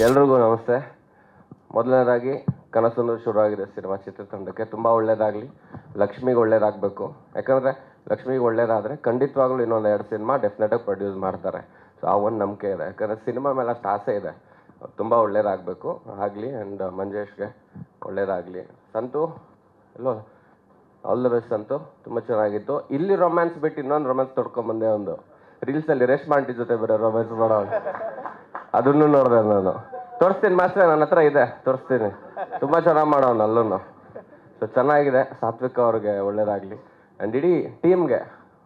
ಎಲ್ರಿಗೂ ನಮಸ್ತೆ. ಮೊದಲನೇದಾಗಿ ಕನಸೊಂದು ಶುರುವಾಗಿದೆ ಸಿನಿಮಾ ಚಿತ್ರತಂಡಕ್ಕೆ ತುಂಬ ಒಳ್ಳೇದಾಗಲಿ. ಲಕ್ಷ್ಮಿಗೆ ಒಳ್ಳೇದಾಗಬೇಕು. ಯಾಕಂದರೆ ಲಕ್ಷ್ಮಿಗೆ ಒಳ್ಳೇದಾದರೆ ಖಂಡಿತವಾಗ್ಲೂ ಇನ್ನೊಂದು 2 ಸಿನಿಮಾ ಡೆಫಿನೆಟಾಗಿ ಪ್ರೊಡ್ಯೂಸ್ ಮಾಡ್ತಾರೆ. ಸೊ ಆ ಒಂದು ನಂಬಿಕೆ ಇದೆ. ಯಾಕಂದರೆ ಸಿನಿಮಾ ಮೇಲೆ ಅಷ್ಟು ಆಸೆ ಇದೆ. ತುಂಬ ಒಳ್ಳೇದಾಗಬೇಕು ಆಗಲಿ. ಆ್ಯಂಡ್ ಮಂಜೇಶ್ಗೆ ಒಳ್ಳೇದಾಗಲಿ. ಸಂತು ಎಲ್ಲೋ ಆಲ್ ದ ಬೆಸ್ಟ್ ಸಂತು. ತುಂಬ ಚೆನ್ನಾಗಿತ್ತು. ಇಲ್ಲಿ ರೊಮ್ಯಾನ್ಸ್ ಬಿಟ್ಟು ಇನ್ನೊಂದು ರೊಮ್ಯಾನ್ಸ್ ತೊಡ್ಕೊಂಬಂದೆ. ಒಂದು ರೀಲ್ಸಲ್ಲಿ ರೇಷ್ಮಾ ಆಂಟಿ ಜೊತೆ ಬರೋ ರೊಮ್ಯಾನ್ಸ್ ಮಾಡೋ, ಅದನ್ನು ನೋಡಿದೆ ನಾನು. ತೋರಿಸ್ತೀನಿ ಮಾಸ್ಟ್ರೆ, ನನ್ನ ಹತ್ರ ಇದೆ, ತೋರಿಸ್ತೀನಿ. ತುಂಬ ಚೆನ್ನಾಗಿ ಮಾಡೋನು ಅಲ್ಲೂ. ಸೊ ಚೆನ್ನಾಗಿದೆ. ಸಾತ್ವಿಕ್ ಅವ್ರಿಗೆ ಒಳ್ಳೇದಾಗಲಿ. ಆ್ಯಂಡ್ ಇಡೀ ಟೀಮ್ಗೆ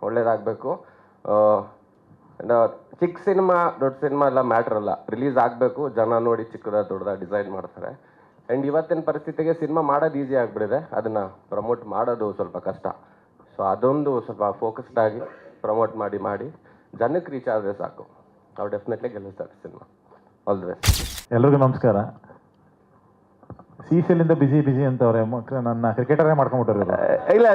ಒಳ್ಳೇದಾಗಬೇಕು. ಚಿಕ್ಕ ಸಿನಿಮಾ ದೊಡ್ಡ ಸಿನಿಮಾ ಎಲ್ಲ ಮ್ಯಾಟ್ರ್ ಅಲ್ಲ, ರಿಲೀಸ್ ಆಗಬೇಕು, ಜನ ನೋಡಿ ಚಿಕ್ಕದ ದೊಡ್ಡದ ಡಿಸೈಡ್ ಮಾಡ್ತಾರೆ. ಆ್ಯಂಡ್ ಇವತ್ತಿನ ಪರಿಸ್ಥಿತಿಗೆ ಸಿನಿಮಾ ಮಾಡೋದು ಈಸಿ ಆಗಿಬಿಟ್ಟಿದೆ, ಅದನ್ನು ಪ್ರಮೋಟ್ ಮಾಡೋದು ಸ್ವಲ್ಪ ಕಷ್ಟ. ಸೊ ಅದೊಂದು ಸ್ವಲ್ಪ ಫೋಕಸ್ಡ್ ಆಗಿ ಪ್ರಮೋಟ್ ಮಾಡಿ ಜನಕ್ಕೆ ರೀಚ್ ಆದರೆ ಸಾಕು. ಅವ್ರು ಡೆಫಿನೆಟ್ಲಿ ಗೆಲ್ಲಿಸ್ತಾರೆ ಸಿನಿಮಾ. All the best. ಎಲ್ರಿಗೂ ನಮಸ್ಕಾರ. ಸಿಸಿಎಲ್ಲಿಂದ ಬಿಸಿ ಅಂತವ್ರೆ, ನನ್ನ ಕ್ರಿಕೆಟರೇ ಮಾಡ್ಕೊಂಡ್ಬಿಟ್ಟರು. ಇಲ್ಲ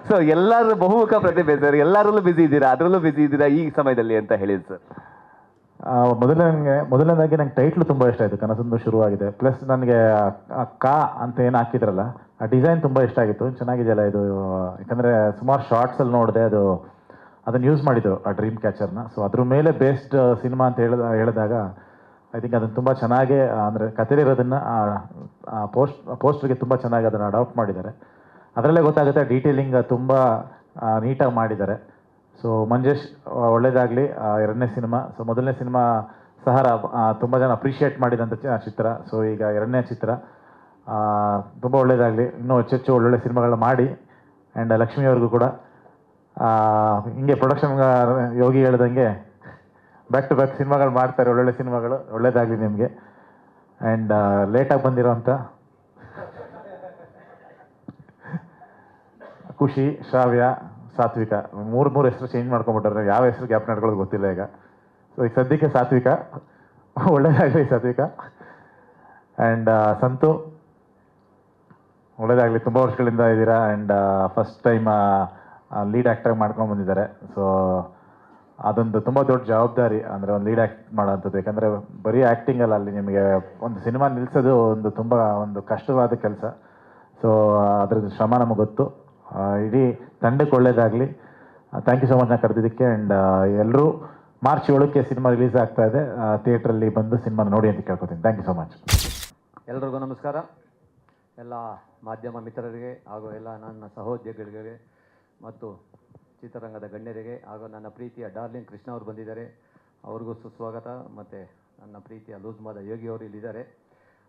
ಸೊ ಎಲ್ಲರೂ ಬಹುಮುಖ ಪ್ರತಿಭೆ ಸರ್, ಎಲ್ಲರಲ್ಲೂ ಬಿಸಿ ಇದ್ದೀರಾ, ಅದರಲ್ಲೂ ಬಿಸಿ ಇದ್ದೀರಾ ಈ ಸಮಯದಲ್ಲಿ ಅಂತ ಹೇಳಿದ್ದು ಸರ್. ಮೊದಲನೇದಾಗಿ ನಂಗೆ ಟೈಟ್ಲು ತುಂಬ ಇಷ್ಟ ಆಯಿತು, ಕನಸೊಂದು ಶುರುವಾಗಿದೆ. ಪ್ಲಸ್ ನನಗೆ ಕಾ ಅಂತ ಏನು ಹಾಕಿದ್ರಲ್ಲ, ಆ ಡಿಸೈನ್ ತುಂಬ ಇಷ್ಟ ಆಗಿತ್ತು. ಚೆನ್ನಾಗಿದೆಯಲ್ಲ ಇದು, ಯಾಕಂದರೆ ಸುಮಾರು ಶಾರ್ಟ್ಸಲ್ಲಿ ನೋಡಿದೆ, ಅದನ್ನು ಯೂಸ್ ಮಾಡಿದ್ದು ಆ ಡ್ರೀಮ್ ಕ್ಯಾಚರ್ನ. ಸೊ ಅದ್ರ ಮೇಲೆ ಬೇಸ್ಡ್ ಸಿನಿಮಾ ಅಂತ ಹೇಳಿದಾಗ ಐ ಥಿಂಕ್ ಅದನ್ನು ತುಂಬ ಚೆನ್ನಾಗೇ, ಅಂದರೆ ಕಥೆಲಿರೋದನ್ನು ಪೋಸ್ಟರ್ಗೆ ತುಂಬ ಚೆನ್ನಾಗಿ ಅದನ್ನು ಅಡಾಪ್ಟ್ ಮಾಡಿದ್ದಾರೆ. ಅದರಲ್ಲೇ ಗೊತ್ತಾಗುತ್ತೆ ಡೀಟೇಲಿಂಗ್ ತುಂಬ ನೀಟಾಗಿ ಮಾಡಿದ್ದಾರೆ. ಸೊ ಮಂಜೇಶ್ ಒಳ್ಳೇದಾಗಲಿ. 2ನೇ ಸಿನಿಮಾ. ಸೊ ಮೊದಲನೇ ಸಿನಿಮಾ ಸಹರ ತುಂಬ ಜನ ಅಪ್ರಿಷಿಯೇಟ್ ಮಾಡಿದಂಥ ಚಿತ್ರ. ಸೊ ಈಗ 2ನೇ ಚಿತ್ರ ತುಂಬ ಒಳ್ಳೇದಾಗಲಿ. ಇನ್ನೂ ಹೆಚ್ಚು ಒಳ್ಳೊಳ್ಳೆ ಸಿನಿಮಾಗಳನ್ನ ಮಾಡಿ. ಆ್ಯಂಡ್ ಲಕ್ಷ್ಮಿಯವ್ರಿಗೂ ಕೂಡ ಹಿಂಗೆ ಪ್ರೊಡಕ್ಷನ್ ಯೋಗಿ ಹೇಳ್ದಂಗೆ ಬ್ಯಾಕ್ ಟು ಬ್ಯಾಕ್ ಸಿನಿಮಾಗಳು ಮಾಡ್ತಾರೆ, ಒಳ್ಳೊಳ್ಳೆ ಸಿನಿಮಾಗಳು. ಒಳ್ಳೇದಾಗಲಿ ನಿಮಗೆ. ಆ್ಯಂಡ್ ಲೇಟಾಗಿ ಬಂದಿರೋಂಥ ಖುಷಿ, ಶ್ರಾವ್ಯ, ಸಾತ್ವಿಕ ಮೂರು ಹೆಸರು ಚೇಂಜ್ ಮಾಡ್ಕೊಂಬಿಟ್ಟಾರೆ. ಯಾವ ಹೆಸರು ಗ್ಯಾಪ್ ನಡ್ಕೊಳ್ಳೋದು ಗೊತ್ತಿಲ್ಲ ಈಗ. ಸೊ ಈಗ ಸದ್ಯಕ್ಕೆ ಸಾತ್ವಿಕ. ಒಳ್ಳೇದಾಗಲಿ ಸಾತ್ವಿಕ. ಆ್ಯಂಡ್ ಸಂತು ಒಳ್ಳೇದಾಗಲಿ. ತುಂಬ ವರ್ಷಗಳಿಂದ ಇದ್ದೀರಾ. ಆ್ಯಂಡ್ ಫಸ್ಟ್ ಟೈಮ್ ಲೀಡ್ ಆ್ಯಕ್ಟಾಗಿ ಮಾಡ್ಕೊಂಡು ಬಂದಿದ್ದಾರೆ. ಸೊ ಅದೊಂದು ತುಂಬ ದೊಡ್ಡ ಜವಾಬ್ದಾರಿ, ಅಂದರೆ ಒಂದು ಲೀಡ್ ಆ್ಯಕ್ಟ್ ಮಾಡೋಂಥದ್ದು. ಯಾಕಂದರೆ ಬರೀ ಆ್ಯಕ್ಟಿಂಗಲ್ಲ, ಅಲ್ಲಿ ನಿಮಗೆ ಒಂದು ಸಿನಿಮಾ ನಿಲ್ಲಿಸೋದು ತುಂಬ ಕಷ್ಟವಾದ ಕೆಲಸ. ಸೊ ಅದ್ರದ್ದು ಶ್ರಮ ನಮಗೆ ಗೊತ್ತು. ಇಡೀ ತಂಡಕ್ಕೆ ಒಳ್ಳೇದಾಗಲಿ. ಥ್ಯಾಂಕ್ ಯು ಸೊ ಮಚ್ ನಾನು ಕರೆದಿದ್ದಕ್ಕೆ. ಆ್ಯಂಡ್ ಎಲ್ಲರೂ ಮಾರ್ಚ್ 7ಕ್ಕೆ ಸಿನಿಮಾ ರಿಲೀಸ್ ಆಗ್ತಾ ಇದೆ. ಥಿಯೇಟ್ರಲ್ಲಿ ಬಂದು ಸಿನಿಮಾ ನೋಡಿ ಅಂತ ಕೇಳ್ಕೊತೀನಿ. Thank you so much. ಎಲ್ರಿಗೂ ನಮಸ್ಕಾರ. ಎಲ್ಲ ಮಾಧ್ಯಮ ಮಿತ್ರರಿಗೆ ಹಾಗೂ ಎಲ್ಲ ನನ್ನ ಸಹೋದ್ಯೋಗಿಗಳಿಗೆ ಮತ್ತು ಚಿತ್ರರಂಗದ ಗಣ್ಯರಿಗೆ ಹಾಗೂ ನನ್ನ ಪ್ರೀತಿಯ ಡಾರ್ಲಿಂಗ್ ಕೃಷ್ಣ ಅವರು ಬಂದಿದ್ದಾರೆ, ಅವ್ರಿಗೂ ಸುಸ್ವಾಗತ. ಮತ್ತು ನನ್ನ ಪ್ರೀತಿಯ ಲೂಸ್ ಮಾದ ಯೋಗಿ ಅವರು ಇಲ್ಲಿದ್ದಾರೆ.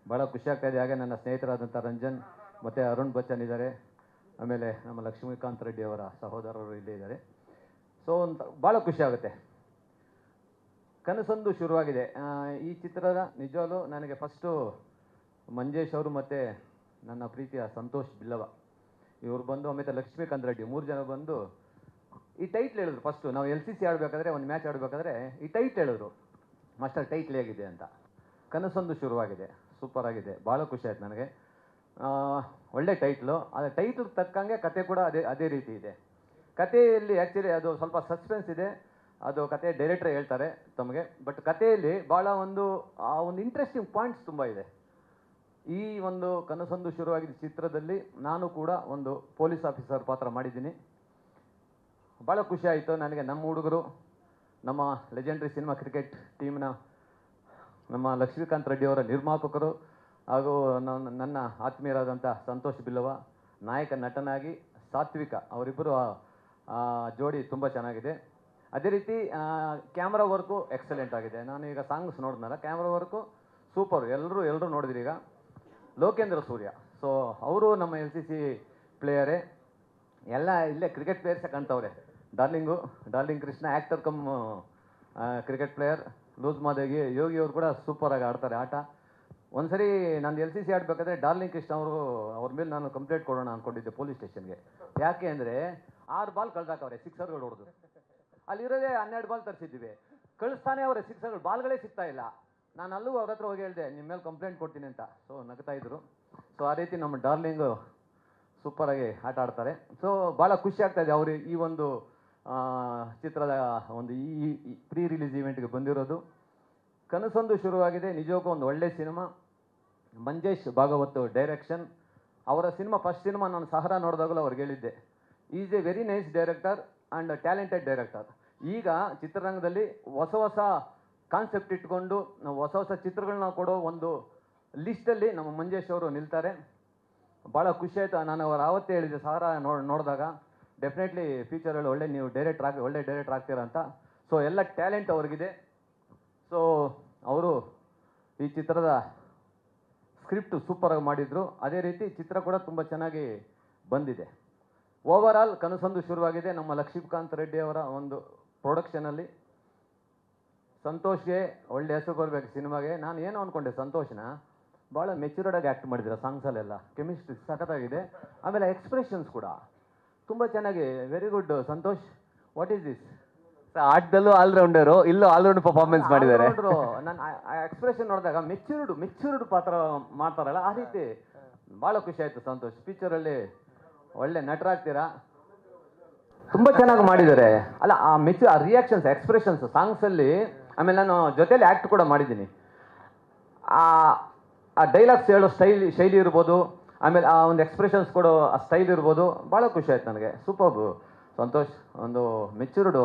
ಭಾಳ ಖುಷಿಯಾಗ್ತಾಯಿದೆ. ಹಾಗೆ ನನ್ನ ಸ್ನೇಹಿತರಾದಂಥ ರಂಜನ್ ಮತ್ತು ಅರುಣ್ ಬಚ್ಚನ್ ಇದ್ದಾರೆ. ಆಮೇಲೆ ನಮ್ಮ ಲಕ್ಷ್ಮೀಕಾಂತ್ ರೆಡ್ಡಿ ಅವರ ಸಹೋದರರು ಇಲ್ಲೇ ಇದ್ದಾರೆ. ಸೊ ಭಾಳ ಖುಷಿಯಾಗುತ್ತೆ. ಕನಸೊಂದು ಶುರುವಾಗಿದೆ. ಈ ಚಿತ್ರದ ನಿಜವಾಗ್ಲೂ ನನಗೆ ಫಸ್ಟು ಮಂಜೇಶ್ ಅವರು ಮತ್ತು ನನ್ನ ಪ್ರೀತಿಯ ಸಂತೋಷ್ ಬಿಲ್ಲವ ಇವರು ಬಂದು, ಆಮೇಲೆ ಲಕ್ಷ್ಮೀಕಾಂತ್ ರೆಡ್ಡಿ 3 ಜನ ಬಂದು ಈ ಟೈಟ್ಲ್ ಹೇಳಿದ್ರು. ಫಸ್ಟು ನಾವು LCC ಆಡಬೇಕಾದ್ರೆ, ಒಂದು ಮ್ಯಾಚ್ ಆಡಬೇಕಾದ್ರೆ ಈ ಟೈಟ್ಲ್ ಹೇಳಿದ್ರು, ಮಾಸ್ಟರ್ ಟೈಟ್ಲ್ ಹೇಗಿದೆ ಅಂತ. ಕನಸೊಂದು ಶುರುವಾಗಿದೆ, ಸೂಪರ್ ಆಗಿದೆ. ಭಾಳ ಖುಷಿ ಆಯ್ತು ನನಗೆ. ಒಳ್ಳೆ ಟೈಟ್ಲು. ಅದು ಟೈಟ್ಲ್ ತಕ್ಕಂಗೆ ಕತೆ ಕೂಡ ಅದೇ ರೀತಿ ಇದೆ. ಕಥೆಯಲ್ಲಿ ಆ್ಯಕ್ಚುಲಿ ಅದು ಸ್ವಲ್ಪ ಸಸ್ಪೆನ್ಸ್ ಇದೆ. ಅದು ಕತೆ ಡೈರೆಕ್ಟ್ರೇ ಹೇಳ್ತಾರೆ ತಮಗೆ. ಬಟ್ ಕಥೆಯಲ್ಲಿ ಭಾಳ ಒಂದು ಇಂಟ್ರೆಸ್ಟಿಂಗ್ ಪಾಯಿಂಟ್ಸ್ ತುಂಬ ಇದೆ. ಈ ಒಂದು ಕನಸೊಂದು ಶುರುವಾಗಿದ್ದ ಚಿತ್ರದಲ್ಲಿ ನಾನು ಕೂಡ ಒಂದು ಪೊಲೀಸ್ ಆಫೀಸರ್ ಪಾತ್ರ ಮಾಡಿದ್ದೀನಿ. ಭಾಳ ಖುಷಿ ಆಯಿತು ನನಗೆ. ನಮ್ಮ ಹುಡುಗರು, ನಮ್ಮ ಲೆಜೆಂಡ್ರಿ ಸಿನಿಮಾ ಕ್ರಿಕೆಟ್ ಟೀಮ್ನ ನಮ್ಮ ಲಕ್ಷ್ಮೀಕಾಂತ್ ರೆಡ್ಡಿ ಅವರ ನಿರ್ಮಾಪಕರು ಹಾಗೂ ನನ್ನ ಆತ್ಮೀಯರಾದಂಥ ಸಂತೋಷ್ ಬಿಲ್ಲವ ನಾಯಕ ನಟನಾಗಿ, ಸಾತ್ವಿಕ ಅವರಿಬ್ಬರು ಜೋಡಿ ತುಂಬ ಚೆನ್ನಾಗಿದೆ. ಅದೇ ರೀತಿ ಕ್ಯಾಮ್ರಾ ವರ್ಕು ಎಕ್ಸಲೆಂಟ್ ಆಗಿದೆ. ನಾನು ಈಗ ಸಾಂಗ್ಸ್ ನೋಡಿದ್ನಲ್ಲ, ಕ್ಯಾಮ್ರಾ ವರ್ಕು ಸೂಪರ್. ಎಲ್ಲರೂ ನೋಡಿದ್ರಿ. ಈಗ ಲೋಕೇಂದ್ರ ಸೂರ್ಯ, ಸೊ ಅವರು ನಮ್ಮ LCC ಪ್ಲೇಯರೇ. ಎಲ್ಲ ಇಲ್ಲೇ ಕ್ರಿಕೆಟ್ ಪ್ಲೇಯರ್ಸೇ ಕಾಣ್ತವ್ರೆ. Darling Krishna actor cum cricket player. Loose ಮಾದೇಗಿ ಯೋಗಿ ಅವರು ಕೂಡ ಸೂಪರಾಗಿ ಆಡ್ತಾರೆ ಆಟ. ಒಂದ್ಸರಿ ನಾನು LCC ಆಡಬೇಕಾದ್ರೆ ಡಾರ್ಲಿಂಗ್ ಕೃಷ್ಣ ಅವ್ರ ಮೇಲೆ ನಾನು ಕಂಪ್ಲೇಂಟ್ ಕೊಡೋಣ ಅಂದ್ಕೊಂಡಿದ್ದೆ ಪೊಲೀಸ್ ಸ್ಟೇಷನ್ಗೆ. ಯಾಕೆ ಅಂದರೆ 6 ಬಾಲ್ ಕಳ್ದಾಕವ್ರೆ, 6ಗಳು ಹೊಡೆದು. ಅಲ್ಲಿರೋದೇ 12 ಬಾಲ್ ತರಿಸಿದ್ದೀವಿ, ಕಳಿಸ್ತಾನೆ ಅವರೇ 6ಗಳು, ಬಾಲ್ಗಳೇ ಸಿಗ್ತಾ ಇಲ್ಲ. ನಾನು ಅಲ್ಲೂ ಅವ್ರ ಹತ್ರ ಹೋಗಿ ಹೇಳಿದೆ, ನಿಮ್ಮ ಮೇಲೆ ಕಂಪ್ಲೇಂಟ್ ಕೊಡ್ತೀನಿ ಅಂತ. ಸೊ ನಗ್ತಾ ಇದ್ರು. ಸೊ ಆ ರೀತಿ ನಮ್ಮ ಡಾರ್ಲಿಂಗು ಸೂಪರಾಗಿ ಆಟ ಆಡ್ತಾರೆ. ಸೊ ಭಾಳ ಖುಷಿ ಆಗ್ತಾಯಿದೆ ಅವರು ಈ ಒಂದು ಚಿತ್ರದ ಒಂದು ಈ ಪ್ರೀ ರಿಲೀಸ್ ಈವೆಂಟ್ಗೆ ಬಂದಿರೋದು. ಕನಸೊಂದು ಶುರುವಾಗಿದೆ ನಿಜಕ್ಕೂ ಒಂದು ಒಳ್ಳೆ ಸಿನಿಮಾ. ಮಂಜೇಶ್ ಭಾಗವತ್ ಡೈರೆಕ್ಷನ್. ಅವರ ಸಿನಿಮಾ ಫಸ್ಟ್ ಸಿನಿಮಾ ನಾನು ಸಹರಾ ನೋಡಿದಾಗಲೂ ಅವ್ರಿಗೆ ಹೇಳಿದ್ದೆ, is A very nice director and talented director. ಈಗ ಚಿತ್ರರಂಗದಲ್ಲಿ ಹೊಸ ಹೊಸ ಕಾನ್ಸೆಪ್ಟ್ ಇಟ್ಕೊಂಡು ನಾವು ಹೊಸ ಹೊಸ ಚಿತ್ರಗಳನ್ನ ಕೊಡೋ ಒಂದು ಲಿಸ್ಟಲ್ಲಿ ನಮ್ಮ ಮಂಜೇಶ್ ಅವರು ನಿಲ್ತಾರೆ. ಭಾಳ ಖುಷಿ ಆಯಿತು. ನಾನು ಅವ್ರು ಆವತ್ತೇ ಹೇಳಿದ್ದೆ ಸಹರಾ ನೋಡಿದಾಗ ಡೆಫಿನೆಟ್ಲಿ ಫ್ಯೂಚರಲ್ಲಿ ನೀವು ಒಳ್ಳೆ ಡೈರೆಕ್ಟರ್ ಆಗ್ತೀರಾ ಅಂತ. ಸೊ ಎಲ್ಲ ಟ್ಯಾಲೆಂಟ್ ಅವ್ರಿಗಿದೆ. ಸೊ ಅವರು ಈ ಚಿತ್ರದ ಸ್ಕ್ರಿಪ್ಟ್ ಸೂಪರಾಗಿ ಮಾಡಿದರು. ಅದೇ ರೀತಿ ಚಿತ್ರ ಕೂಡ ತುಂಬ ಚೆನ್ನಾಗಿ ಬಂದಿದೆ. ಓವರ್ ಆಲ್ ಕನಸೊಂದು ಶುರುವಾಗಿದೆ ನಮ್ಮ ಲಕ್ಷ್ಮೀಕಾಂತ್ ರೆಡ್ಡಿ ಅವರ ಒಂದು ಪ್ರೊಡಕ್ಷನಲ್ಲಿ. ಸಂತೋಷ್ಗೆ ಒಳ್ಳೆ ಹೆಸರು ಬರಬೇಕು ಸಿನಿಮಾಗೆ. ನಾನು ಏನು ಅಂದ್ಕೊಂಡೆ, ಸಂತೋಷನ ಭಾಳ ಮೆಚ್ಯೂರ್ಡಾಗಿ ಆ್ಯಕ್ಟ್ ಮಾಡಿದ್ದೀರ ಸಾಂಗ್ಸಲ್ಲೆಲ್ಲ. ಕೆಮಿಸ್ಟ್ರಿ ಸಖತ್ತಾಗಿದೆ. ಆಮೇಲೆ ಎಕ್ಸ್ಪ್ರೆಷನ್ಸ್ ಕೂಡ ತುಂಬ ಚೆನ್ನಾಗಿ. Very good Santosh. What is this? ಆಟದಲ್ಲೂ ಆಲ್ರೌಂಡರು, ಇಲ್ಲೂ ಆಲ್ರೌಂಡ್ ಪರ್ಫಾರ್ಮೆನ್ಸ್ ಮಾಡಿದ್ದಾರೆ. ನಾನು ಎಕ್ಸ್ಪ್ರೆಷನ್ ನೋಡಿದಾಗ ಮೆಚ್ಯೂರ್ಡ್ ಪಾತ್ರ ಮಾಡ್ತಾರಲ್ಲ, ಆ ರೀತಿ ಭಾಳ ಖುಷಿ ಆಯಿತು ಸಂತೋಷ್. ಪಿಕ್ಚರಲ್ಲಿ ಒಳ್ಳೆ ನಟರಾಗ್ತೀರಾ, ತುಂಬ ಚೆನ್ನಾಗಿ ಮಾಡಿದ್ದಾರೆ. ಅಲ್ಲ ಆ ರಿಯಾಕ್ಷನ್ಸ್, ಎಕ್ಸ್ಪ್ರೆಷನ್ಸ್ ಸಾಂಗ್ಸಲ್ಲಿ. ಆಮೇಲೆ ನಾನು ಜೊತೆಲಿ ಆ್ಯಕ್ಟ್ ಕೂಡ ಮಾಡಿದ್ದೀನಿ. ಆ ಡೈಲಾಗ್ಸ್ ಹೇಳೋ ಶೈಲಿ ಇರ್ಬೋದು, ಆಮೇಲೆ ಆ ಒಂದು ಎಕ್ಸ್ಪ್ರೆಷನ್ಸ್ ಕೊಡೋ ಆ ಸ್ಟೈಲ್ ಇರ್ಬೋದು, ಭಾಳ ಖುಷಿ ಆಯ್ತು ನನಗೆ. ಸೂಪರ್ ಸಂತೋಷ್, ಒಂದು ಮೆಚ್ಯೂರ್ಡ್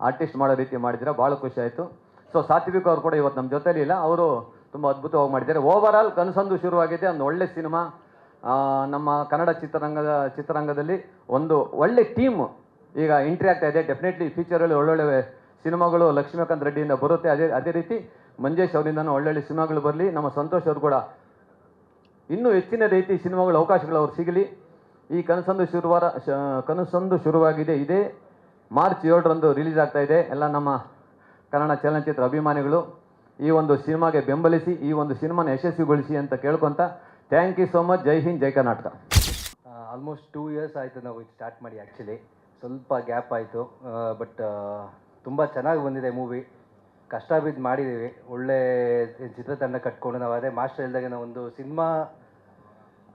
ಆರ್ಟಿಸ್ಟ್ ಮಾಡೋ ರೀತಿ ಮಾಡಿದ್ದೀರಾ, ಭಾಳ ಖುಷಿ ಆಯಿತು. ಸೊ ಸಾತ್ವಿಕ್ ಅವರು ಕೂಡ ಇವತ್ತು ನಮ್ಮ ಜೊತೆಲಿ ಇಲ್ಲ, ಅವರು ತುಂಬ ಅದ್ಭುತವಾಗಿ ಮಾಡಿದ್ದಾರೆ. ಓವರ್ ಆಲ್ ಕನಸೊಂದು ಶುರುವಾಗಿದೆ, ಒಂದು ಒಳ್ಳೆ ಸಿನಿಮಾ. ನಮ್ಮ ಕನ್ನಡ ಚಿತ್ರರಂಗದಲ್ಲಿ ಒಂದು ಒಳ್ಳೆ ಟೀಮ್ ಈಗ ಎಂಟ್ರಿ ಆಗ್ತಾ ಇದೆ. ಡೆಫಿನೆಟ್ಲಿ ಫ್ಯೂಚರಲ್ಲಿ ಒಳ್ಳೊಳ್ಳೆ ಸಿನಿಮಾಗಳು ಲಕ್ಷ್ಮೀಕಾಂತ್ ರೆಡ್ಡಿಯಿಂದ ಬರುತ್ತೆ. ಅದೇ ರೀತಿ ಮಂಜೇಶ್ ಅವರಿಂದನೂ ಒಳ್ಳೊಳ್ಳೆ ಸಿನಿಮಾಗಳು ಬರಲಿ. ನಮ್ಮ ಸಂತೋಷ್ ಅವರು ಕೂಡ ಇನ್ನೂ ಹೆಚ್ಚಿನ ರೀತಿ ಸಿನಿಮಾಗಳ ಅವಕಾಶಗಳು ಅವ್ರು ಸಿಗಲಿ. ಈ ಕನಸೊಂದು ಶುರುವಾಗಿದೆ ಇದೇ ಮಾರ್ಚ್ 7ರಂದು ರಿಲೀಸ್ ಆಗ್ತಾ ಇದೆ. ಎಲ್ಲ ನಮ್ಮ ಕನ್ನಡ ಚಲನಚಿತ್ರ ಅಭಿಮಾನಿಗಳು ಈ ಒಂದು ಸಿನಿಮಾಗೆ ಬೆಂಬಲಿಸಿ, ಈ ಒಂದು ಸಿನಿಮಾನ ಯಶಸ್ವಿಗೊಳಿಸಿ ಅಂತ ಕೇಳ್ಕೊತ, ಥ್ಯಾಂಕ್ ಯು ಸೋ ಮಚ್. ಜೈ ಹಿಂದ್, ಜೈ ಕರ್ನಾಟಕ. ಆಲ್ಮೋಸ್ಟ್ 2 years ಆಯಿತು ನಾವು ಇದು ಸ್ಟಾರ್ಟ್ ಮಾಡಿ. ಆ್ಯಕ್ಚುಲಿ ಸ್ವಲ್ಪ ಗ್ಯಾಪ್ ಆಯಿತು, ಬಟ್ ತುಂಬ ಚೆನ್ನಾಗಿ ಬಂದಿದೆ ಮೂವಿ. ಕಷ್ಟ ಬಿದ್ದು ಮಾಡಿದ್ದೀವಿ, ಒಳ್ಳೆ ಚಿತ್ರತಂಡ ಕಟ್ಕೊಂಡು. ನಾವು ಅದೇ ಮಾಸ್ಟರ್ ಹೇಳಿದಾಗ ನಾವು ಒಂದು ಸಿನಿಮಾ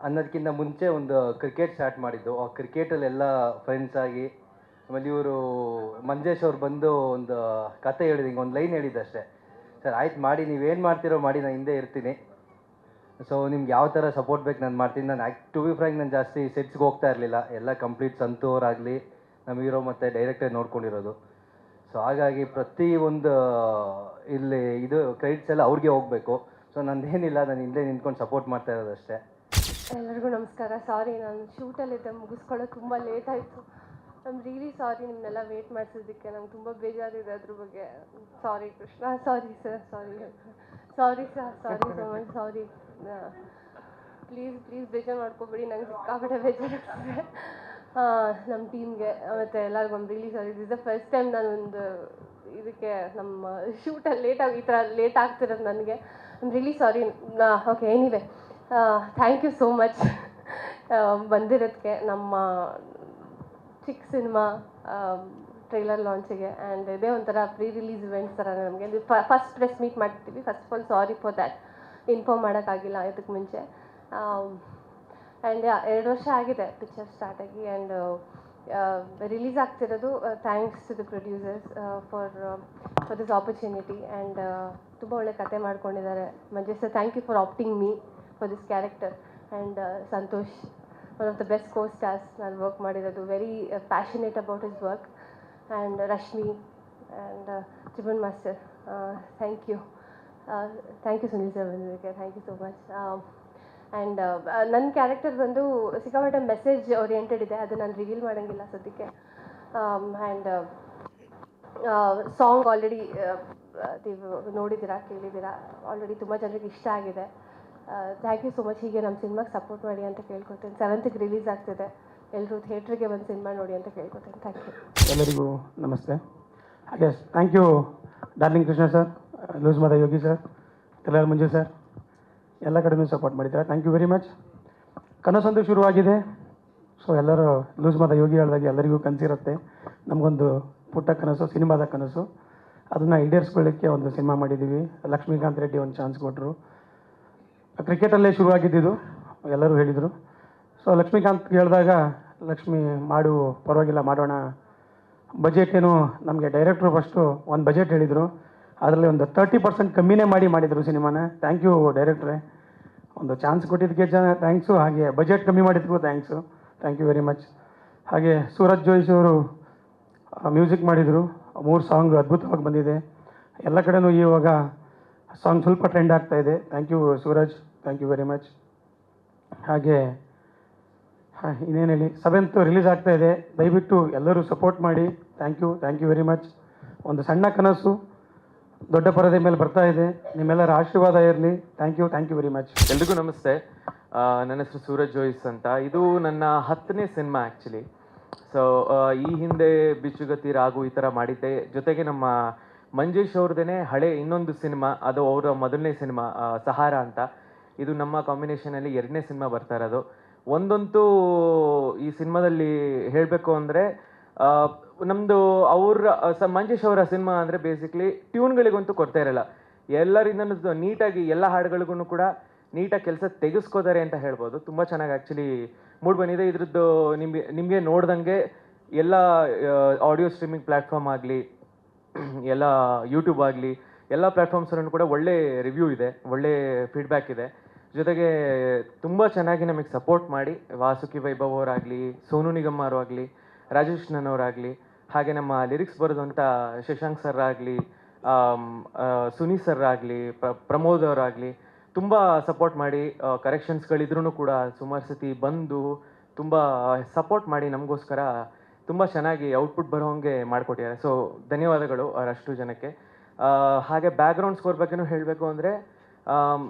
ಅನ್ನೋದಕ್ಕಿಂತ ಮುಂಚೆ ಒಂದು ಕ್ರಿಕೆಟ್ ಸ್ಟಾರ್ಟ್ ಮಾಡಿದ್ದು. ಆ ಕ್ರಿಕೆಟಲ್ಲೆಲ್ಲ ಫ್ರೆಂಡ್ಸ್ ಆಗಿ, ಆಮೇಲೆ ಇವರು ಮಂಜೇಶ್ ಅವ್ರು ಬಂದು ಒಂದು ಕತೆ ಹೇಳಿದ್ದು, ಹಿಂಗೆ ಒಂದು ಲೈನ್ ಹೇಳಿದ್ದಷ್ಟೇ, ಸರ್ ಆಯ್ತು ಮಾಡಿ, ನೀವೇನು ಮಾಡ್ತೀರೋ ಮಾಡಿ, ನಾನು ಹಿಂದೆ ಇರ್ತೀನಿ. ಸೊ ನಿಮ್ಗೆ ಯಾವ ಥರ ಸಪೋರ್ಟ್ ಬೇಕು ನಾನು ಮಾಡ್ತೀನಿ. ನಾನು ಟು ಬಿ ಫ್ರ್ಯಾಂಕ್ ನಾನು ಜಾಸ್ತಿ ಸೆಟ್ಸ್ಗೆ ಹೋಗ್ತಾ ಇರಲಿಲ್ಲ, ಎಲ್ಲ ಕಂಪ್ಲೀಟ್ ಸಂತು ಅವರಾಗಲಿ ನಮ್ಮ ಹೀರೋ ಮತ್ತು ಡೈರೆಕ್ಟರ್ ನೋಡ್ಕೊಂಡಿರೋದು. ಸೊ ಹಾಗಾಗಿ ಪ್ರತಿ ಒಂದು ಇಲ್ಲಿ ಇದು ಕ್ರೆಡಿಟ್ಸ್ ಎಲ್ಲ ಅವ್ರಿಗೆ ಹೋಗಬೇಕು. ಸೊ ನಂದೇನಿಲ್ಲ, ನಾನು ಹಿಂದೆ ನಿಂತ್ಕೊಂಡು ಸಪೋರ್ಟ್ ಮಾಡ್ತಾ ಇರೋದಷ್ಟೇ. ಎಲ್ಲರಿಗೂ ನಮಸ್ಕಾರ. ಸಾರಿ, ನಾನು ಶೂಟಲ್ಲಿದ್ದೆ, ಮುಗಿಸ್ಕೊಳ್ಳೋಕೆ ತುಂಬ ಲೇಟ್ ಆಯಿತು. ಐಮ್ ರಿಯಲಿ ಸಾರಿ ನಿಮ್ಮನ್ನೆಲ್ಲ ವೇಟ್ ಮಾಡಿಸೋದಕ್ಕೆ. ನಂಗೆ ತುಂಬ ಬೇಜಾರಿದೆ ಅದ್ರ ಬಗ್ಗೆ. Sorry Krishna, sorry sir, sorry sir, sorry so much, sorry. Please ಬೇಜಾರು ಮಾಡ್ಕೊಬೇಡಿ, ನಂಗೆ ಸಿಕ್ಕಾಪಟ್ಟೆ ಬೇಜಾರಾಗ್ತದೆ. ನಮ್ಮ ಟೀಮ್ಗೆ ಮತ್ತು ಎಲ್ಲರಿಗೂ I'm really sorry. This the first time ನಾನು ಒಂದು ಇದಕ್ಕೆ ನಮ್ಮ ಶೂಟಲ್ಲಿ ಈ ಥರ ಲೇಟ್ ಆಗ್ತಿರೋದು ನನಗೆ. I'm really sorry. Okay, anyway thank you so much ಬಂದಿರೋದಕ್ಕೆ ನಮ್ಮ ಚಿಕ್ಕ ಸಿನಿಮಾ ಟ್ರೈಲರ್ ಲಾಂಚಿಗೆ. ಆ್ಯಂಡ್ ಇದೇ ಒಂಥರ ಪ್ರೀ ರಿಲೀಸ್ ಇವೆಂಟ್ಸ್ ಥರ ನಮಗೆ. ಫಸ್ಟ್ ಪ್ರೆಸ್ ಮೀಟ್ ಮಾಡ್ತೀವಿ. First of all sorry for that, inform ಮಾಡೋಕ್ಕಾಗಿಲ್ಲ ಇದಕ್ಕೆ ಮುಂಚೆ. ಆ್ಯಂಡ್ 2 ವರ್ಷ ಆಗಿದೆ ಪಿಕ್ಚರ್ ಸ್ಟಾರ್ಟ್ ಆಗಿ. ಆ್ಯಂಡ್ ರಿಲೀಸ್ ಆಗ್ತಿರೋದು thanks to the producers for this opportunity. And ತುಂಬ ಒಳ್ಳೆ ಕತೆ ಮಾಡ್ಕೊಂಡಿದ್ದಾರೆ Manjesh sir. Thank you for opting me for this character. And Santosh, one of the best co-stars ನಾನು ವರ್ಕ್ ಮಾಡಿರೋದು. Very passionate about his work. And Rashmi and Tribhuvan master, thank you Sunil sir ಬಂದಿದ್ದಕ್ಕೆ. Thank you so much. And ನನ್ನ character ಬಂದು ಸಿಕ್ಕಾಪಟ್ಟೆ message oriented ಇದೆ, ಅದು ನಾನು reveal ಮಾಡೋಂಗಿಲ್ಲ ಸದ್ಯಕ್ಕೆ. ಆ್ಯಂಡ್ ಸಾಂಗ್ ಆಲ್ರೆಡಿ ನೀವು ನೋಡಿದ್ದೀರಾ, ಕೇಳಿದ್ದೀರಾ ಆಲ್ರೆಡಿ. ತುಂಬ ಜನರಿಗೆ ಇಷ್ಟ ಆಗಿದೆ. Thank you so much. ಹೀಗೆ ನಮ್ಮ ಸಿನಿಮಾಗೆ ಸಪೋರ್ಟ್ ಮಾಡಿ ಅಂತ ಕೇಳ್ಕೊತೀನಿ. 7th ರಿಲೀಸ್ ಆಗ್ತಿದೆ, ಎಲ್ಲರೂ ಥಿಯೇಟ್ರಿಗೆ ಬಂದು ಸಿನಿಮಾ ನೋಡಿ ಅಂತ ಕೇಳ್ಕೊತೀನಿ. Thank you. ಎಲ್ಲರಿಗೂ ನಮಸ್ತೆ. ಹಾಗೆ thank you darling Krishna sir, loose Mada Yogi sir, ತೆಲರ್ ಮಂಜು ಸರ್, ಎಲ್ಲ ಕಡೆಯೂ ಸಪೋರ್ಟ್ ಮಾಡಿದ್ದಾರೆ. Thank you very much. ಕನಸೊಂದು ಶುರುವಾಗಿದೆ. ಸೊ ಎಲ್ಲರೂ ಲೂಸ್ ಮಾದ ಯೋಗಿ ಹೇಳಿದಾಗ ಎಲ್ಲರಿಗೂ ಕನಸಿರುತ್ತೆ. ನಮಗೊಂದು ಪುಟ್ಟ ಕನಸು, ಸಿನಿಮಾದ ಕನಸು, ಅದನ್ನು ಈಡೇರಿಸ್ಕೊಳ್ಳಿಕ್ಕೆ ಒಂದು ಸಿನಿಮಾ ಮಾಡಿದ್ದೀವಿ. ಲಕ್ಷ್ಮೀಕಾಂತ್ ರೆಡ್ಡಿ ಒಂದು ಚಾನ್ಸ್ ಕೊಟ್ಟರು. ಕ್ರಿಕೆಟಲ್ಲೇ ಶುರುವಾಗಿದ್ದಿದ್ದು ಎಲ್ಲರೂ ಹೇಳಿದರು. ಸೊ ಲಕ್ಷ್ಮೀಕಾಂತ್ ಹೇಳಿದಾಗ, ಲಕ್ಷ್ಮಿ ಮಾಡು, ಪರವಾಗಿಲ್ಲ ಮಾಡೋಣ, ಬಜೆಟ್ ಏನು, ನಮಗೆ ಡೈರೆಕ್ಟ್ರು ಫಸ್ಟು ಒಂದು ಬಜೆಟ್ ಹೇಳಿದರು. ಅದರಲ್ಲಿ ಒಂದು 30% ಕಮ್ಮಿನೇ ಮಾಡಿದರು ಸಿನಿಮಾನ. ಥ್ಯಾಂಕ್ ಯು ಡೈರೆಕ್ಟ್ರೆ, ಒಂದು ಚಾನ್ಸ್ ಕೊಟ್ಟಿದ್ದಕ್ಕೆ ಥ್ಯಾಂಕ್ಸು, ಹಾಗೆ ಬಜೆಟ್ ಕಮ್ಮಿ ಮಾಡಿದ್ದಕ್ಕೂ thanks, thank you very much. ಹಾಗೆ ಸೂರಜ್ ಜೋಯಿಸ್ ಅವರು ಮ್ಯೂಸಿಕ್ ಮಾಡಿದರು, 3 ಸಾಂಗ್ ಅದ್ಭುತವಾಗಿ ಬಂದಿದೆ. ಎಲ್ಲ ಕಡೆನೂ ಇವಾಗ ಸಾಂಗ್ ಸ್ವಲ್ಪ ಟ್ರೆಂಡ್ ಆಗ್ತಾ ಇದೆ. Thank you Suraj, thank you very much. ಹಾಗೆ ಇನ್ನೇನು ಹೇಳಿ, 7th ರಿಲೀಸ್ ಆಗ್ತಾ ಇದೆ, ದಯವಿಟ್ಟು ಎಲ್ಲರೂ ಸಪೋರ್ಟ್ ಮಾಡಿ. Thank you very much. ಒಂದು ಸಣ್ಣ ಕನಸು ದೊಡ್ಡ ಪರದೆ ಮೇಲೆ ಬರ್ತಾ ಇದೆ, ನಿಮ್ಮೆಲ್ಲರ ಆಶೀರ್ವಾದ ಇರಲಿ. Thank you very much. ಎಲ್ರಿಗೂ ನಮಸ್ತೆ. ನನ್ನ ಹೆಸರು ಸೂರಜ್ ಜೋಯಿಸ್ ಅಂತ. ಇದು ನನ್ನ 10ನೇ ಸಿನಿಮಾ ಆ್ಯಕ್ಚುಲಿ. ಸೊ ಈ ಹಿಂದೆ ಬಿಚ್ಚುಗತ್ತಿ ರಾಗು ಈ ಥರ ಮಾಡಿದ್ದೆ. ಜೊತೆಗೆ ನಮ್ಮ ಮಂಜೇಶ್ ಅವ್ರದ್ದೇ ಹಳೆ ಇನ್ನೊಂದು ಸಿನಿಮಾ, ಅದು ಅವರ ಮೊದಲನೇ ಸಿನಿಮಾ ಸಹಾರ ಅಂತ. ಇದು ನಮ್ಮ ಕಾಂಬಿನೇಷನಲ್ಲಿ 2ನೇ ಸಿನಿಮಾ ಬರ್ತಾ ಇರೋದು. ಒಂದಂತೂ ಈ ಸಿನಿಮಾದಲ್ಲಿ ಹೇಳಬೇಕು ಅಂದರೆ, ನಮ್ಮದು ಮಂಜೇಶ್ ಅವರ ಸಿನಿಮಾ ಅಂದರೆ ಬೇಸಿಕ್ಲಿ ಟ್ಯೂನ್ಗಳಿಗಂತೂ ಕೊಡ್ತಾ ಇರಲ್ಲ. ಎಲ್ಲರಿಂದನೂ ನೀಟಾಗಿ ಎಲ್ಲ ಹಾಡುಗಳಿಗೂ ಕೂಡ ನೀಟಾಗಿ ಕೆಲಸ ತೆಗೆಸ್ಕೋತಾರೆ ಅಂತ ಹೇಳ್ಬೋದು. ತುಂಬ ಚೆನ್ನಾಗಿ ಆ್ಯಕ್ಚುಲಿ ಮೂಡ್ ಬಂದಿದೆ. ಇದ್ರದ್ದು ನಿಮಗೆ ನೋಡ್ದಂಗೆ ಎಲ್ಲ ಆಡಿಯೋ ಸ್ಟ್ರೀಮಿಂಗ್ ಪ್ಲ್ಯಾಟ್ಫಾರ್ಮ್ ಆಗಲಿ, ಎಲ್ಲ ಯೂಟ್ಯೂಬ್ ಆಗಲಿ, ಎಲ್ಲ ಪ್ಲ್ಯಾಟ್ಫಾರ್ಮ್ಸಲ್ಲೂ ಕೂಡ ಒಳ್ಳೆ ರಿವ್ಯೂ ಇದೆ, ಒಳ್ಳೆ ಫೀಡ್ಬ್ಯಾಕ್ ಇದೆ. ಜೊತೆಗೆ ತುಂಬ ಚೆನ್ನಾಗಿ ನಮಗೆ ಸಪೋರ್ಟ್ ಮಾಡಿ ವಾಸುಕಿ ವೈಭವ್ ಅವರಾಗಲಿ, ಸೋನು ನಿಗಮ್ ಅವರಾಗಲಿ, ರಾಜೇಶ್ ಅವರಾಗಲಿ, ಹಾಗೆ ನಮ್ಮ ಲಿರಿಕ್ಸ್ ಬರೆದಂಥ ಶಶಾಂಕ್ ಸರ್ ಆಗಲಿ, ಸುನಿ ಸರ್ ಆಗಲಿ, ಪ್ರಮೋದ್ ಅವರಾಗಲಿ ತುಂಬ ಸಪೋರ್ಟ್ ಮಾಡಿ, ಕರೆಕ್ಷನ್ಸ್ಗಳಿದ್ರೂ ಕೂಡ ಸುಮಾರು ಸತಿ ಬಂದು ತುಂಬ ಸಪೋರ್ಟ್ ಮಾಡಿ ನಮಗೋಸ್ಕರ ತುಂಬ ಚೆನ್ನಾಗಿ ಔಟ್ಪುಟ್ ಬರೋ ಹಾಗೆ ಮಾಡಿಕೊಟ್ಟಿದ್ದಾರೆ. ಸೊ ಧನ್ಯವಾದಗಳು ಅವರಷ್ಟು ಜನಕ್ಕೆ. ಹಾಗೆ ಬ್ಯಾಕ್ಗ್ರೌಂಡ್ ಸ್ಕೋರ್ ಬಗ್ಗೆನೂ ಹೇಳಬೇಕು ಅಂದರೆ,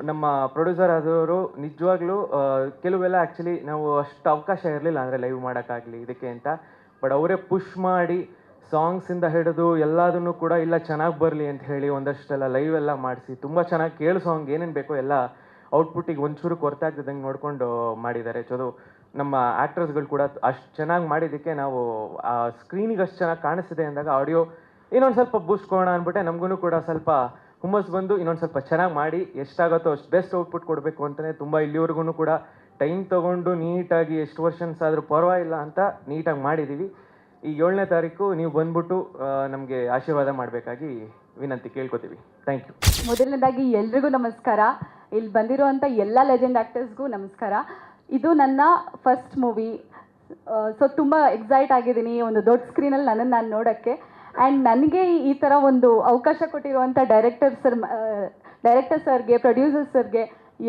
ನಮ್ಮ ಪ್ರೊಡ್ಯೂಸರ್ ಆದವರು ನಿಜವಾಗ್ಲೂ ಕೆಲವೆಲ್ಲ ಆ್ಯಕ್ಚುಲಿ ನಾವು ಅಷ್ಟು ಅವಕಾಶ ಇರಲಿಲ್ಲ ಅಂದರೆ ಲೈವ್ ಮಾಡೋಕ್ಕಾಗಲಿ ಇದಕ್ಕೆ ಅಂತ. ಬಟ್ ಅವರೇ ಪುಷ್ ಮಾಡಿ ಸಾಂಗ್ಸಿಂದ ಹಿಡಿದು ಎಲ್ಲದನ್ನು ಕೂಡ ಇಲ್ಲ ಚೆನ್ನಾಗಿ ಬರಲಿ ಅಂತ ಹೇಳಿ ಒಂದಷ್ಟೆಲ್ಲ ಲೈವ್ ಎಲ್ಲ ಮಾಡಿಸಿ ತುಂಬ ಚೆನ್ನಾಗಿ ಕೇಳಿಸೋ ಹಂಗೆ ಏನೇನು ಬೇಕೋ ಎಲ್ಲ ಔಟ್ಪುಟ್ಟಿಗೆ ಒಂಚೂರು ಕೊರತೆ ಆಗ್ತಿದ್ದಂಗೆ ನೋಡಿಕೊಂಡು ಮಾಡಿದ್ದಾರೆ. ಸೊ ನಮ್ಮ ಆ್ಯಕ್ಟರ್ಸ್ಗಳು ಕೂಡ ಅಷ್ಟು ಚೆನ್ನಾಗಿ ಮಾಡಿದ್ದಕ್ಕೆ ನಾವು ಆ ಸ್ಕ್ರೀನಿಗೆ ಅಷ್ಟು ಚೆನ್ನಾಗಿ ಕಾಣಿಸ್ತಿದೆ ಅಂದಾಗ ಆಡಿಯೋ ಇನ್ನೊಂದು ಸ್ವಲ್ಪ ಬೂಸ್ಟ್ ಕೊಡೋಣ ಅಂದ್ಬಿಟ್ಟೆ ನಮಗೂ ಕೂಡ ಸ್ವಲ್ಪ ಹುಮ್ಮಸ್ ಬಂದು ಇನ್ನೊಂದು ಸ್ವಲ್ಪ ಚೆನ್ನಾಗಿ ಮಾಡಿ ಎಷ್ಟಾಗುತ್ತೋ ಅಷ್ಟು ಬೆಸ್ಟ್ ಔಟ್ಪುಟ್ ಕೊಡಬೇಕು ಅಂತಲೇ ತುಂಬ ಇಲ್ಲಿವರೆಗೂ ಕೂಡ ಟೈಮ್ ತೊಗೊಂಡು ನೀಟಾಗಿ ಎಷ್ಟು ವರ್ಷನ್ಸ್ ಆದರೂ ಪರವಾಗಿಲ್ಲ ಅಂತ ನೀಟಾಗಿ ಮಾಡಿದ್ದೀವಿ. ಈ 7ನೇ ತಾರೀಕು ನೀವು ಬಂದ್ಬಿಟ್ಟು ನಮಗೆ ಆಶೀರ್ವಾದ ಮಾಡಬೇಕಾಗಿ ವಿನಂತಿ ಕೇಳ್ಕೊತೀವಿ. Thank you. ಮೊದಲನೇದಾಗಿ ಎಲ್ರಿಗೂ ನಮಸ್ಕಾರ. ಇಲ್ಲಿ ಬಂದಿರುವಂಥ ಎಲ್ಲ ಲೆಜೆಂಡ್ ಆ್ಯಕ್ಟರ್ಸ್ಗೂ ನಮಸ್ಕಾರ. ಇದು ನನ್ನ ಫಸ್ಟ್ ಮೂವಿ. ಸೊ ತುಂಬ ಎಕ್ಸೈಟ್ ಆಗಿದ್ದೀನಿ ಒಂದು ದೊಡ್ಡ ಸ್ಕ್ರೀನಲ್ಲಿ ನನ್ನನ್ನು ನಾನು ನೋಡೋಕ್ಕೆ. ಆ್ಯಂಡ್ ನನಗೆ ಈ ಥರ ಒಂದು ಅವಕಾಶ ಕೊಟ್ಟಿರುವಂಥ ಡೈರೆಕ್ಟರ್ ಸರ್ಗೆ, ಪ್ರೊಡ್ಯೂಸರ್ ಸರ್ಗೆ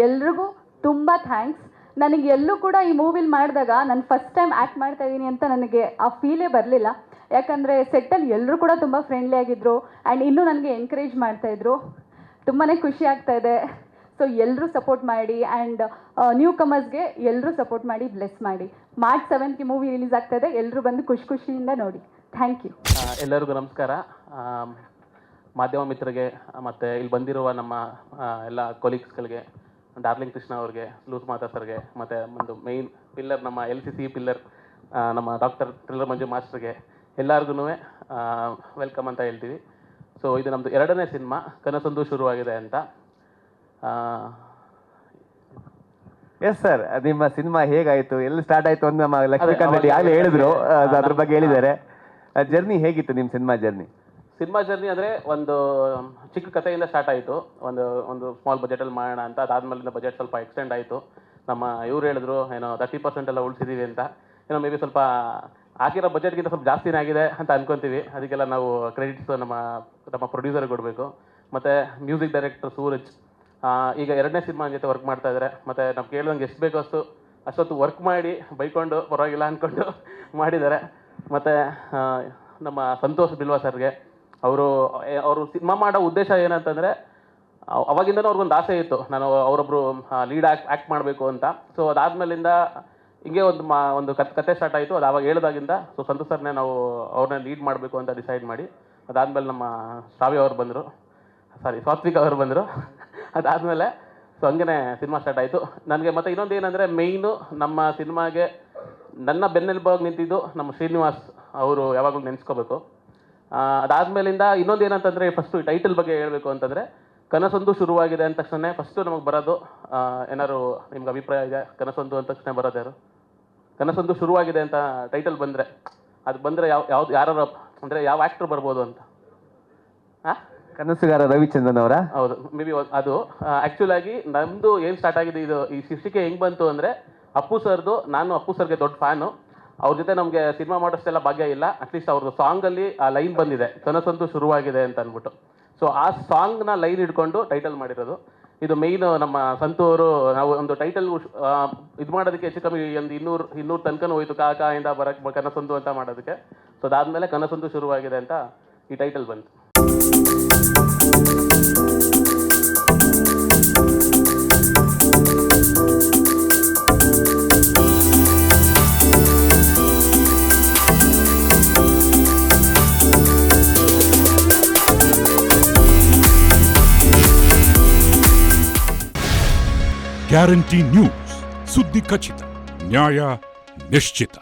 ಎಲ್ರಿಗೂ ತುಂಬ ಥ್ಯಾಂಕ್ಸ್. ನನಗೆ ಎಲ್ಲೂ ಕೂಡ ಈ ಮೂವಿಲಿ ಮಾಡಿದಾಗ ನಾನು ಫಸ್ಟ್ ಟೈಮ್ ಆ್ಯಕ್ಟ್ ಮಾಡ್ತಾ ಇದ್ದೀನಿ ಅಂತ ನನಗೆ ಆ ಫೀಲೇ ಬರಲಿಲ್ಲ. ಯಾಕಂದರೆ ಸೆಟ್ಟಲ್ಲಿ ಎಲ್ಲರೂ ಕೂಡ ತುಂಬ ಫ್ರೆಂಡ್ಲಿ ಆಗಿದ್ದರು ಆ್ಯಂಡ್ ಇನ್ನೂ ನನಗೆ ಎಂಕರೇಜ್ ಮಾಡ್ತಾಯಿದ್ರು. ತುಂಬಾ ಖುಷಿ ಆಗ್ತಾಯಿದೆ. ಸೊ ಎಲ್ಲರೂ ಸಪೋರ್ಟ್ ಮಾಡಿ ಆ್ಯಂಡ್ ನ್ಯೂ ಕಮರ್ಸ್ಗೆ ಎಲ್ಲರೂ ಸಪೋರ್ಟ್ ಮಾಡಿ, ಬ್ಲೆಸ್ ಮಾಡಿ. ಮಾರ್ಚ್ 7ಗೆ ಮೂವಿ ರಿಲೀಸ್ ಆಗ್ತಾಯಿದೆ. ಎಲ್ಲರೂ ಬಂದು ಖುಷಿಯಿಂದ ನೋಡಿ. Thank you. ಎಲ್ಲರಿಗೂ ನಮಸ್ಕಾರ. ಮಾಧ್ಯಮ ಮಿತ್ರರಿಗೆ ಮತ್ತು ಇಲ್ಲಿ ಬಂದಿರುವ ನಮ್ಮ ಎಲ್ಲ ಕೊಲೀಗ್ಸ್ಗಳಿಗೆ, ಡಾರ್ಲಿಂಗ್ ಕೃಷ್ಣ ಅವ್ರಿಗೆ, ಲೂಸ್ ಮಾತಾ ಸರ್ಗೆ, ಮತ್ತು ಒಂದು ಮೇಯ್ನ್ ಪಿಲ್ಲರ್ ನಮ್ಮ LCC ಪಿಲ್ಲರ್ ನಮ್ಮ ಡಾಕ್ಟರ್ ಥ್ರಿಲ್ಲರ್ ಮಂಜು ಮಾಸ್ಟರ್ಗೆ ಎಲ್ಲರಿಗೂ ವೆಲ್ಕಮ್ ಅಂತ ಹೇಳ್ತೀವಿ. ಸೊ ಇದು ನಮ್ಮದು 2ನೇ ಸಿನಿಮಾ, ಕನಸೊಂದು ಶುರುವಾಗಿದೆ ಅಂತ. ಎಸ್ ಸರ್, ನಿಮ್ಮ ಸಿನಿಮಾ ಹೇಗಾಯಿತು, ಎಲ್ಲಿ ಸ್ಟಾರ್ಟ್ ಆಯಿತು ಅಂತ ನಮ್ಮ ಲಕ್ಷ್ಮೀಕಾಂತ್ ರೆಡ್ಡಿ ಆಗಲೇ ಹೇಳಿದ್ರು, ಅದ್ರ ಬಗ್ಗೆ ಹೇಳಿದ್ದಾರೆ. ಜರ್ನಿ ಹೇಗಿತ್ತು ನಿಮ್ಮ ಸಿನಿಮಾ ಜರ್ನಿ? ಸಿನಿಮಾ ಜರ್ನಿ ಅಂದರೆ ಒಂದು ಚಿಕ್ಕ ಕಥೆಯಿಂದ ಸ್ಟಾರ್ಟ್ ಆಯಿತು. ಒಂದು ಸ್ಮಾಲ್ ಬಜೆಟಲ್ಲಿ ಮಾಡೋಣ ಅಂತ. ಅದಾದಮೇಲಿಂದ ಬಜೆಟ್ ಸ್ವಲ್ಪ ಎಕ್ಸ್ಟೆಂಡ್ ಆಯಿತು. ನಮ್ಮ ಇವ್ರು ಹೇಳಿದ್ರು ಏನೋ 30% ಎಲ್ಲ ಉಳಿಸಿದ್ದೀವಿ ಅಂತ. ಏನೋ ಮೇ ಬಿ ಸ್ವಲ್ಪ ಆಗಿರೋ ಬಜೆಟ್ಗಿಂತ ಸ್ವಲ್ಪ ಜಾಸ್ತಿನೇ ಆಗಿದೆ ಅಂತ ಅನ್ಕೊತೀವಿ. ಅದಕ್ಕೆಲ್ಲ ನಾವು ಕ್ರೆಡಿಟ್ಸ್ ನಮ್ಮ ಪ್ರೊಡ್ಯೂಸರ್ಗೆ ಕೊಡಬೇಕು. ಮತ್ತು ಮ್ಯೂಸಿಕ್ ಡೈರೆಕ್ಟರ್ ಸೂರಜ್ ಈಗ 2ನೇ ಸಿನಿಮಾ ಜೊತೆ ವರ್ಕ್ ಮಾಡ್ತಾ ಇದ್ದಾರೆ. ಮತ್ತು ನಾವು ಕೇಳಿದಂಗೆ ಎಷ್ಟು ಬೇಕೋ ಅಷ್ಟೊತ್ತು ವರ್ಕ್ ಮಾಡಿ ಬೈಕೊಂಡು ಪರವಾಗಿಲ್ಲ ಅಂದ್ಕೊಂಡು ಮಾಡಿದ್ದಾರೆ. ಮತ್ತು ನಮ್ಮ ಸಂತೋಷ್ ಬಿಲ್ವಾ ಸರ್ಗೆ, ಅವರು ಸಿನಿಮಾ ಮಾಡೋ ಉದ್ದೇಶ ಏನಂತಂದರೆ, ಅವಾಗಿಂದನೂ ಅವ್ರಿಗೊಂದು ಆಸೆ ಇತ್ತು, ನಾನು ಅವರೊಬ್ಬರು ಲೀಡ್ ಆ್ಯಕ್ಟ್ ಮಾಡಬೇಕು ಅಂತ. ಸೊ ಅದಾದಮೇಲಿಂದ ಹಿಂಗೆ ಒಂದು ಕತೆ ಸ್ಟಾರ್ಟ್ ಆಯಿತು. ಅದು ಆವಾಗ ಹೇಳಿದಾಗಿಂದ ಸೊ ಸಂತೋಷ್ ಸರ್ನೇ ನಾವು ಅವ್ರನ್ನ ಲೀಡ್ ಮಾಡಬೇಕು ಅಂತ ಡಿಸೈಡ್ ಮಾಡಿ, ಅದಾದಮೇಲೆ ನಮ್ಮ ಸಾತ್ವಿಕ್ ಅವರು ಬಂದರು. ಅದಾದಮೇಲೆ ಸೊ ಹಂಗೆ ಸಿನಿಮಾ ಸ್ಟಾರ್ಟ್ ಆಯಿತು ನನಗೆ. ಮತ್ತು ಇನ್ನೊಂದು ಏನಂದರೆ ಮೇಯ್ನು ನಮ್ಮ ಸಿನಿಮಾಗೆ ನನ್ನ ಬೆನ್ನೆಲುಬಾಗಿ ನಿಂತಿದ್ದು ನಮ್ಮ ಶ್ರೀನಿವಾಸ್ ಅವರು ಯಾವಾಗಲೂ ನೆನೆಸ್ಕೋಬೇಕು. ಅದಾದಮೇಲಿಂದ ಇನ್ನೊಂದು ಏನಂತಂದರೆ, ಫಸ್ಟು ಟೈಟಲ್ ಬಗ್ಗೆ ಹೇಳಬೇಕು ಅಂತಂದರೆ, ಕನಸೊಂದು ಶುರುವಾಗಿದೆ ಅಂದ ತಕ್ಷಣ ಫಸ್ಟು ನಮಗೆ ಬರೋದು, ಏನಾದ್ರು ನಿಮ್ಗೆ ಅಭಿಪ್ರಾಯ ಇದೆ ಕನಸೊಂದು ಅಂದ ತಕ್ಷಣ ಬರೋದು ಯಾರು? ಕನಸೊಂದು ಶುರುವಾಗಿದೆ ಅಂತ ಟೈಟಲ್ ಬಂದರೆ ಅದು ಬಂದರೆ ಯಾರು ಅಂದರೆ ಯಾವ ಆ್ಯಕ್ಟ್ರ್ ಬರ್ಬೋದು ಅಂತ? ಕನಸುಗಾರ ರವಿಚಂದ್ರನ್ ಅವರ. ಹೌದು, ಮೇ ಬಿ ಅದು ಆ್ಯಕ್ಚುಲ್ ಆಗಿ ನಮ್ಮದು ಏನು ಸ್ಟಾರ್ಟ್ ಆಗಿದೆ ಇದು ಈ ಶೀರ್ಷಿಕೆ ಹೆಂಗೆ ಬಂತು ಅಂದರೆ ಅಪ್ಪು ಸರ್ದು, ನಾನು ಅಪ್ಪು ಸರ್ಗೆ ದೊಡ್ಡ ಫ್ಯಾನು. ಅವ್ರ ಜೊತೆ ನಮಗೆ ಸಿನಿಮಾ ಮಾಡೋಷ್ಟೆಲ್ಲ ಭಾಗ್ಯ ಇಲ್ಲ. ಅಟ್ಲೀಸ್ಟ್ ಅವ್ರದ್ದು ಸಾಂಗಲ್ಲಿ ಆ ಲೈನ್ ಬಂದಿದೆ, ಕನಸಂತೂ ಶುರುವಾಗಿದೆ ಅಂತ ಅಂದ್ಬಿಟ್ಟು. ಸೊ ಆ ಸಾಂಗ್ನ ಲೈನ್ ಹಿಡ್ಕೊಂಡು ಟೈಟಲ್ ಮಾಡಿರೋದು. ಇದು ಮೇಯ್ನ್ ನಮ್ಮ ಸಂತು ಅವರು ನಾವು ಒಂದು ಟೈಟಲ್ ಇದು ಮಾಡೋದಕ್ಕೆ ಹೆಚ್ಚು ಕಮ್ಮಿ ಒಂದು 200 ತನಕನೂ ಹೋಯ್ತು, ಕಾಯಿಂದ ಬರಕ್ಕೆ ಕನಸಂದು ಅಂತ ಮಾಡೋದಕ್ಕೆ. ಸೊ ಅದಾದಮೇಲೆ ಕನಸಂದು ಶುರುವಾಗಿದೆ ಅಂತ ಈ ಟೈಟಲ್ ಬಂತು. ಗ್ಯಾರಂಟಿ ನ್ಯೂಸ್, ಸುದ್ದಿ ಖಚಿತ, ನ್ಯಾಯ ನಿಶ್ಚಿತ.